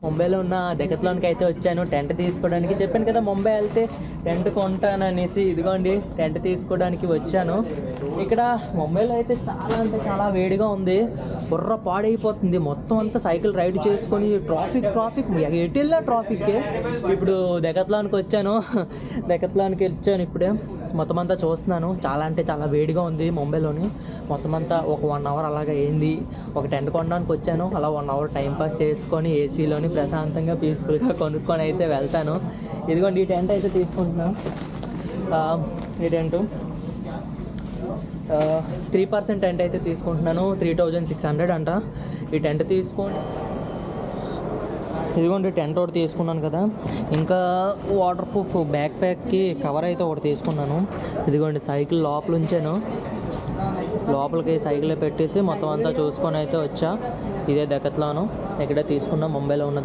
ముంబైలో ఉన్న డెకత్లాన్కి అయితే వచ్చాను టెంట్ తీసుకోవడానికి. చెప్పాను కదా ముంబై వెళ్తే టెంట్ కొంటాననేసి. ఇదిగోండి టెంట్ తీసుకోవడానికి వచ్చాను. ఇక్కడ ముంబైలో అయితే చాలా అంటే చాలా వేడిగా ఉంది. బుర్ర పాడైపోతుంది. మొత్తం అంతా సైకిల్ రైడ్ చేసుకొని ట్రాఫిక్ ఎటు వెళ్ళినా ట్రాఫిక్కే. ఇప్పుడు డెకత్లాన్కి వచ్చాను. ఇప్పుడే మొత్తం అంతా చూస్తున్నాను. చాలా అంటే చాలా వేడిగా ఉంది ముంబైలోని. మొత్తం అంతా ఒక 1 అవర్ అలాగే అయింది. ఒక టెంట్ కొనడానికి వచ్చాను. అలా 1 అవర్ టైంపాస్ చేసుకొని ఏసీలోని ప్రశాంతంగా పీస్ఫుల్గా కొనుక్కొని అయితే వెళ్తాను. ఇదిగోండి ఈ టెంట్ అయితే తీసుకుంటున్నాను. ఈ టెంట్ 3% టెంట్ అయితే తీసుకుంటున్నాను. 3600 అంట ఈ టెంట్ తీసుకొని. ఇదిగోండి టెంట్ ఒకటి తీసుకున్నాను కదా. ఇంకా వాటర్ ప్రూఫ్ బ్యాక్ ప్యాక్కి కవర్ అయితే ఒకటి తీసుకున్నాను. ఇదిగోండి సైకిల్ లోపల ఉంచాను. లోపలికి సైకిల్ పెట్టేసి మొత్తం అంతా చూసుకొని అయితే వచ్చా. ఇదే డెకత్లాన్ ఇక్కడే తీసుకున్నాం ముంబైలో ఉన్నది.